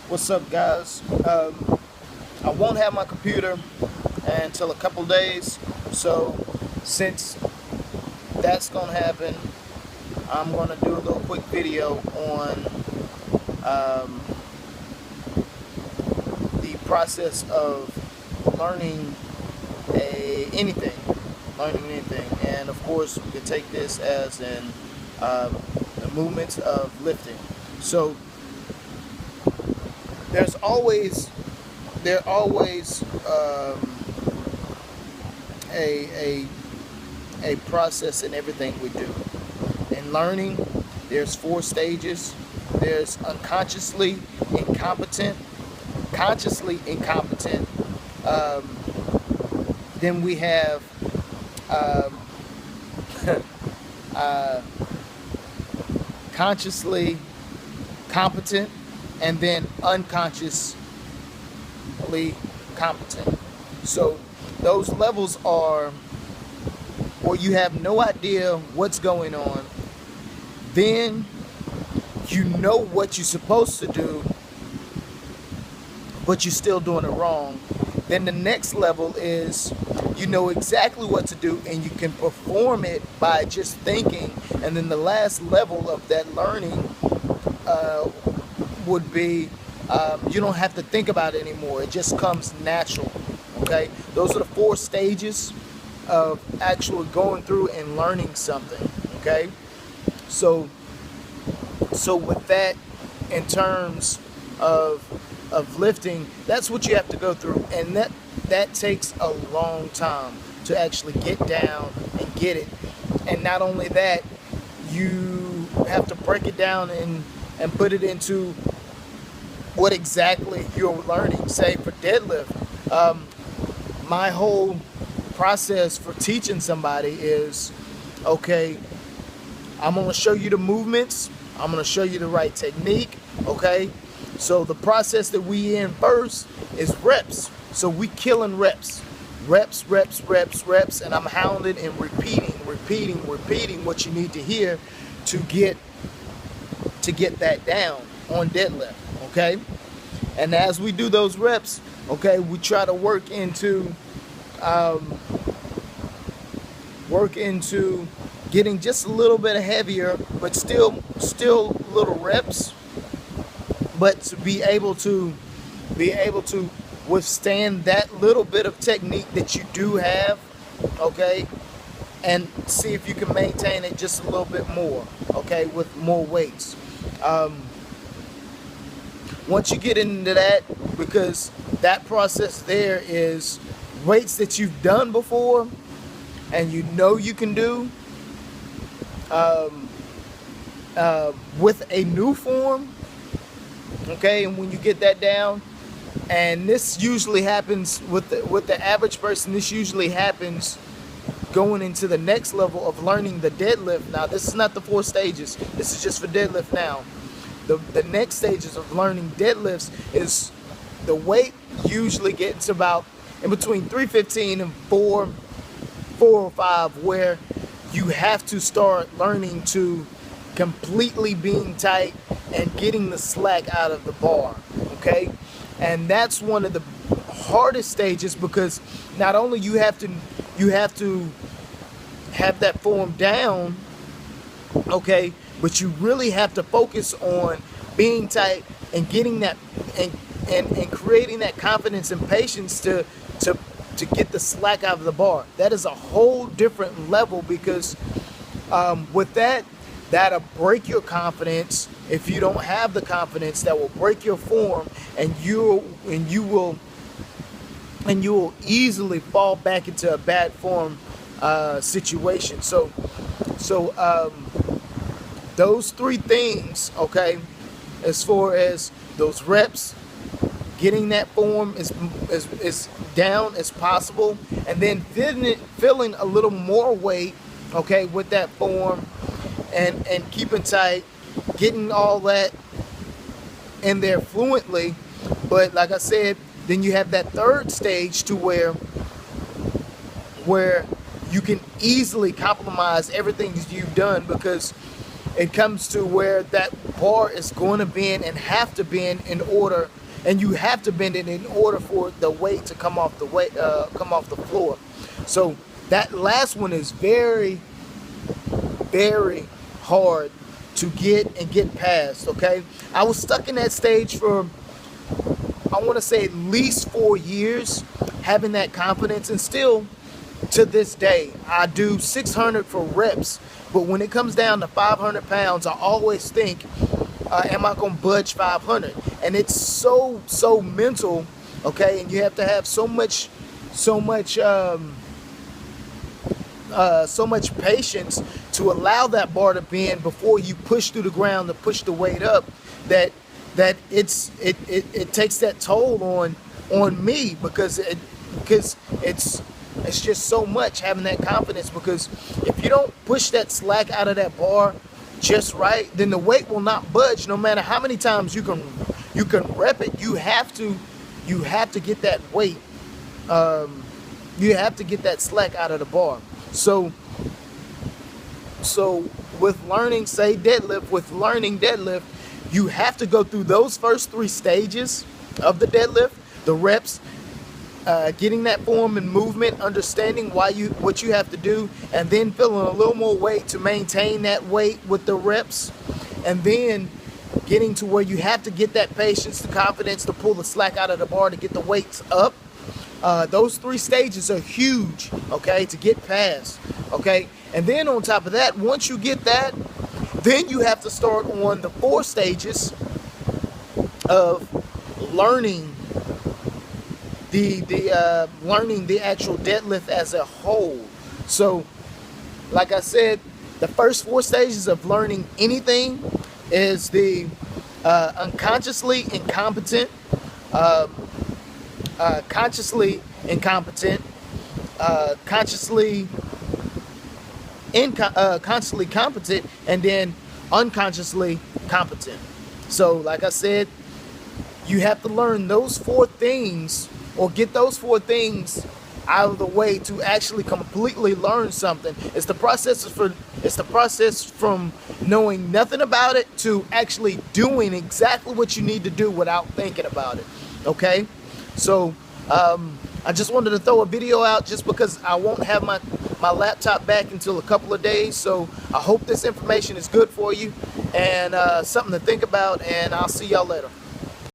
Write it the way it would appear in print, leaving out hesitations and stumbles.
What's up, guys? I won't have my computer until a couple days, so since that's gonna happen, I'm gonna do a little quick video on um, the process of learning anything, and of course, we could take this as in the movements of lifting. So there's always there always a process in everything we do. In learning, there's 4 stages. There's unconsciously incompetent, consciously incompetent. Um, then we have um, uh, consciously competent, and then unconsciously competent. So those levels are where you have no idea what's going on. Then you know what you're supposed to do, but you're still doing it wrong. Then the next level is you know exactly what to do and you can perform it by just thinking. And then the last level of that learning uh, would be you don't have to think about it anymore. It just comes natural. Okay, those are the 4 stages of actually going through and learning something. Okay, so with that, in terms of lifting, that's what you have to go through, and that takes a long time to actually get down and get it. And not only that, you have to break it down and put it into what exactly you're learning. Say for deadlift, my whole process for teaching somebody is, okay, I'm going to show you the movements, I'm going to show you the right technique. Okay, so the process that we in first is reps. So we killing reps, and I'm hounding and repeating what you need to hear to get that down on deadlift. Okay, and as we do those reps, okay, we try to work into getting just a little bit heavier, but still little reps, but to be able to withstand that little bit of technique that you do have. Okay, and see if you can maintain it just a little bit more. Okay, with more weights. Once you get into that, because that process there is weights that you've done before and you know you can do with a new form. Okay, and when you get that down, and this usually happens with the average person, this usually happens going into the next level of learning the deadlift. Now, this is not the 4 stages. This is just for deadlift now. The next stages of learning deadlifts is the weight usually gets about in between 315 and 405, where you have to start learning to completely being tight and getting the slack out of the bar. Okay, and that's one of the hardest stages, because not only you have to have that form down, okay, but you really have to focus on being tight and getting that and creating that confidence and patience to get the slack out of the bar. That is a whole different level, because with that'll break your confidence. If you don't have the confidence, that will break your form, and you will easily fall back into a bad form situation. So those 3 things, okay, as far as those reps, getting that form is down as possible, and then feeling a little more weight, okay, with that form, and keeping tight, getting all that in there fluently. But like I said, then you have that 3rd stage to where you can easily compromise everything that you've done, because it comes to where that bar is going to bend and have to bend in order, and you have to bend it in order for the weight to come off the floor. So that last one is very, very hard to get past. Okay, I was stuck in that stage for, I want to say, at least 4 years, having that confidence, and still to this day I do 600 for reps, but when it comes down to 500 pounds, I always think, am I gonna budge 500? And it's so mental. Okay, and you have to have so much patience to allow that bar to bend before you push through the ground to push the weight up, that it takes that toll on me, because it's just so much having that confidence, because if you don't push that slack out of that bar just right, then the weight will not budge no matter how many times you can rep it. You have to get that weight, you have to get that slack out of the bar. So with learning, say deadlift, you have to go through those first 3 stages of the deadlift, the reps, getting that form and movement, understanding what you have to do, and then feeling a little more weight to maintain that weight with the reps, and then getting to where you have to get that patience, the confidence to pull the slack out of the bar to get the weights up. Those 3 stages are huge, okay, to get past, okay? And then on top of that, once you get that, then you have to start on the 4 stages of learning learning the actual deadlift as a whole. So, like I said, the first 4 stages of learning anything is the unconsciously incompetent, consciously incompetent, consciously competent, and then unconsciously competent. So, like I said, you have to learn those 4 things, or get those 4 things out of the way to actually completely learn something. It's the process from knowing nothing about it to actually doing exactly what you need to do without thinking about it. Okay, so I just wanted to throw a video out just because I won't have my laptop back until a couple of days. So I hope this information is good for you and something to think about, and I'll see y'all later.